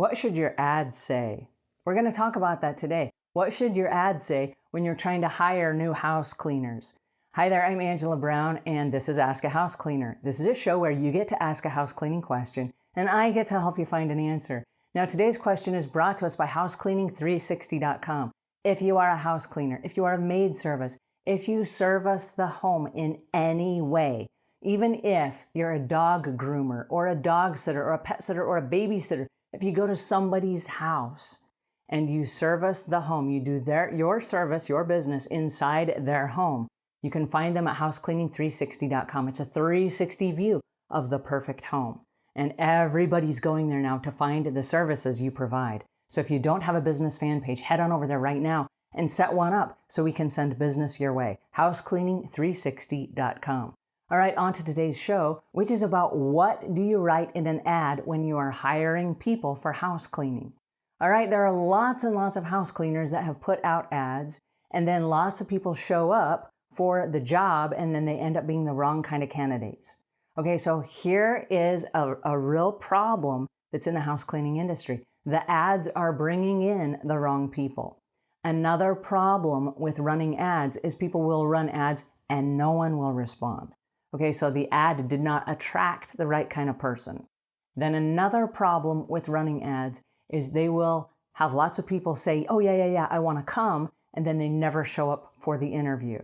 What should your ad say? We're going to talk about that today. What should your ad say when you're trying to hire new house cleaners? Hi there, I'm Angela Brown, and this is Ask a House Cleaner. This is a show where you get to ask a house cleaning question, and I get to help you find an answer. Now, today's question is brought to us by housecleaning360.com. If you are a house cleaner, if you are a maid service, if you service the home in any way, even if you're a dog groomer or a dog sitter or a pet sitter or a babysitter, if you go to somebody's house and you service the home, you do your service, your business inside their home, you can find them at housecleaning360.com. It's a 360 view of the perfect home. And everybody's going there now to find the services you provide. So if you don't have a business fan page, head on over there right now and set one up so we can send business your way. housecleaning360.com. All right, on to today's show, which is about what do you write in an ad when you are hiring people for house cleaning. All right, there are lots and lots of house cleaners that have put out ads, and then lots of people show up for the job, and then they end up being the wrong kind of candidates. Okay, so here is a real problem that's in the house cleaning industry. The ads are bringing in the wrong people. Another problem with running ads is people will run ads and no one will respond. Okay, so the ad did not attract the right kind of person. Then another problem with running ads is they will have lots of people say, oh yeah, I want to come, and then they never show up for the interview.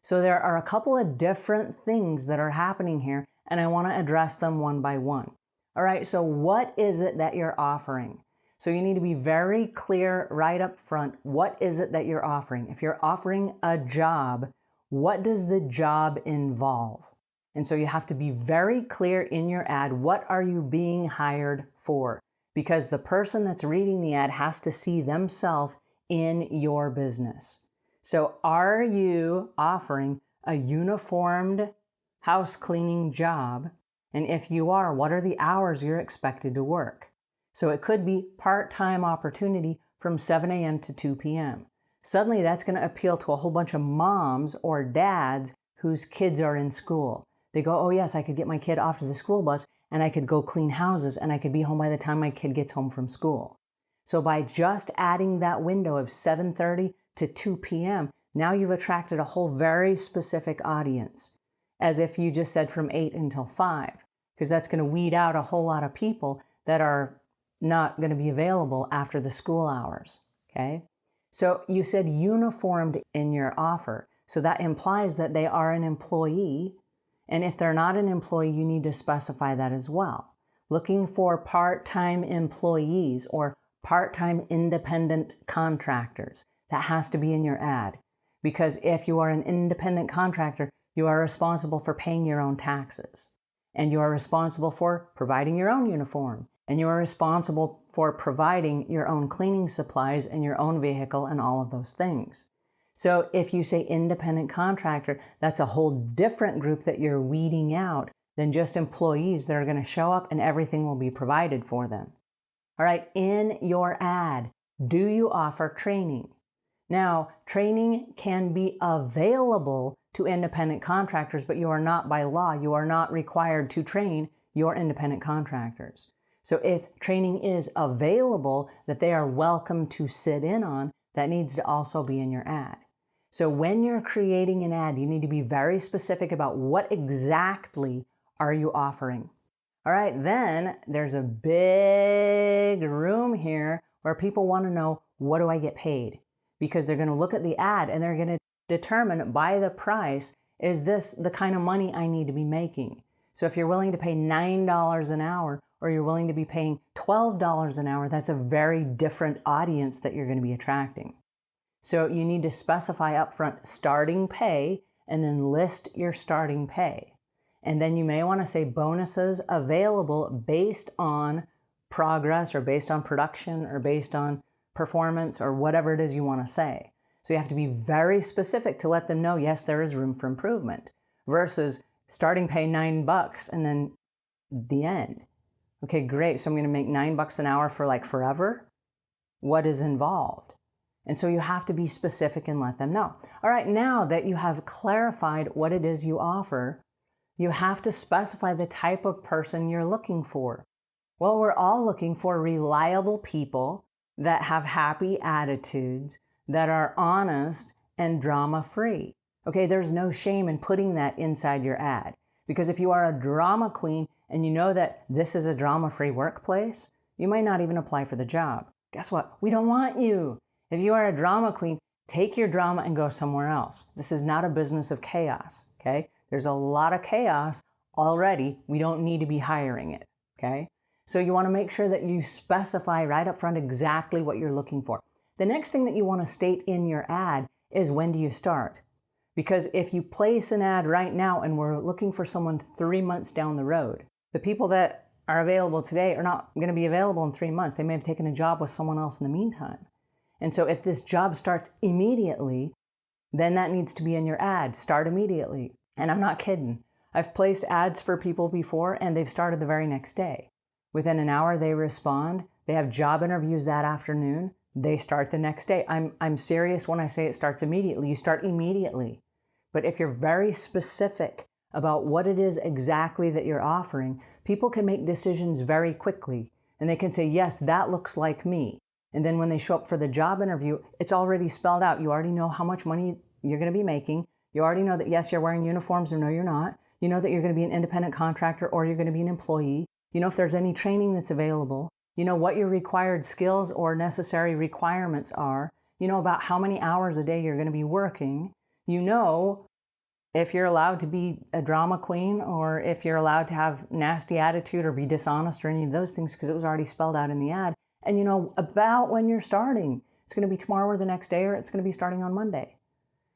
So there are a couple of different things that are happening here, and I want to address them one by one. All right, so what is it that you're offering? So you need to be very clear right up front. What is it that you're offering? If you're offering a job, what does the job involve? And so you have to be very clear in your ad. What are you being hired for? Because the person that's reading the ad has to see themselves in your business. So are you offering a uniformed house cleaning job? And if you are, what are the hours you're expected to work? So it could be part-time opportunity from 7 a.m. to 2 p.m. Suddenly that's going to appeal to a whole bunch of moms or dads whose kids are in school. They go, oh yes, I could get my kid off to the school bus and I could go clean houses and I could be home by the time my kid gets home from school. So by just adding that window of 7:30 to 2 p.m., now you've attracted a whole very specific audience, as if you just said from 8 until 5, because that's going to weed out a whole lot of people that are not going to be available after the school hours, okay? So you said uniformed in your offer, so that implies that they are an employee. And if they're not an employee, you need to specify that as well. Looking for part-time employees or part-time independent contractors. That has to be in your ad. Because if you are an independent contractor, you are responsible for paying your own taxes. And you are responsible for providing your own uniform. And you are responsible for providing your own cleaning supplies and your own vehicle and all of those things. So if you say independent contractor, that's a whole different group that you're weeding out than just employees that are going to show up and everything will be provided for them. All right, in your ad, do you offer training? Now, training can be available to independent contractors, but you are not by law. You are not required to train your independent contractors. So if training is available that they are welcome to sit in on, that needs to also be in your ad. So when you're creating an ad, you need to be very specific about what exactly are you offering. All right, then there's a big room here where people want to know, what do I get paid? Because they're going to look at the ad and they're going to determine by the price, is this the kind of money I need to be making? So if you're willing to pay $9 an hour or you're willing to be paying $12 an hour, that's a very different audience that you're going to be attracting. So you need to specify upfront starting pay and then list your starting pay. And then you may want to say bonuses available based on progress or based on production or based on performance or whatever it is you want to say. So you have to be very specific to let them know, yes, there is room for improvement, versus starting pay $9 and then the end. Okay, great. So I'm going to make $9 an hour for like forever. What is involved? And so you have to be specific and let them know. All right, now that you have clarified what it is you offer, you have to specify the type of person you're looking for. Well, we're all looking for reliable people that have happy attitudes, that are honest and drama-free. Okay, there's no shame in putting that inside your ad. Because if you are a drama queen and you know that this is a drama-free workplace, you might not even apply for the job. Guess what? We don't want you. If you are a drama queen, take your drama and go somewhere else. This is not a business of chaos, okay? There's a lot of chaos already. We don't need to be hiring it, okay? So you want to make sure that you specify right up front exactly what you're looking for. The next thing that you want to state in your ad is, when do you start? Because if you place an ad right now and we're looking for someone 3 months down the road, the people that are available today are not going to be available in 3 months. They may have taken a job with someone else in the meantime. And so if this job starts immediately, then that needs to be in your ad. Start immediately. And I'm not kidding. I've placed ads for people before and they've started the very next day. Within an hour, they respond. They have job interviews that afternoon. They start the next day. I'm serious when I say it starts immediately. You start immediately. But if you're very specific about what it is exactly that you're offering, people can make decisions very quickly. And they can say, yes, that looks like me. And then when they show up for the job interview, it's already spelled out. You already know how much money you're going to be making. You already know that, yes, you're wearing uniforms or no, you're not. You know that you're going to be an independent contractor or you're going to be an employee. You know if there's any training that's available. You know what your required skills or necessary requirements are. You know about how many hours a day you're going to be working. You know if you're allowed to be a drama queen or if you're allowed to have nasty attitude or be dishonest or any of those things, because it was already spelled out in the ad. And you know about when you're starting. It's going to be tomorrow or the next day, or it's going to be starting on Monday.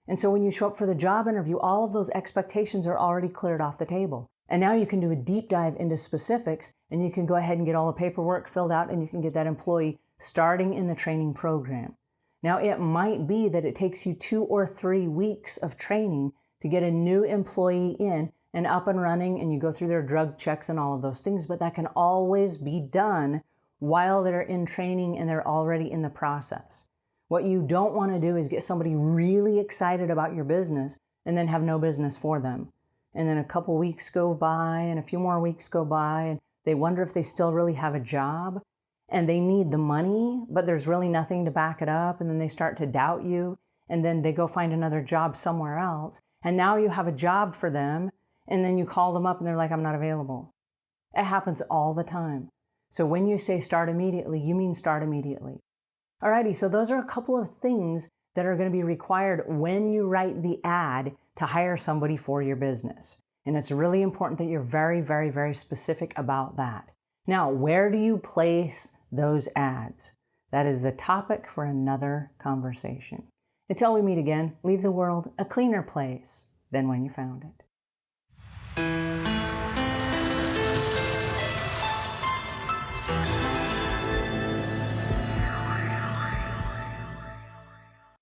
And so when you show up for the job interview, all of those expectations are already cleared off the table. And now you can do a deep dive into specifics, and you can go ahead and get all the paperwork filled out, and you can get that employee starting in the training program. Now, it might be that it takes you 2 or 3 weeks of training to get a new employee in and up and running, and you go through their drug checks and all of those things, but that can always be done while they're in training and they're already in the process. What you don't want to do is get somebody really excited about your business and then have no business for them. And then a couple weeks go by and a few more weeks go by and they wonder if they still really have a job and they need the money, but there's really nothing to back it up. And then they start to doubt you and then they go find another job somewhere else. And now you have a job for them and then you call them up and they're like, I'm not available. It happens all the time. So when you say start immediately, you mean start immediately. Alrighty, so those are a couple of things that are going to be required when you write the ad to hire somebody for your business. And it's really important that you're very, very, very specific about that. Now, where do you place those ads? That is the topic for another conversation. Until we meet again, leave the world a cleaner place than when you found it.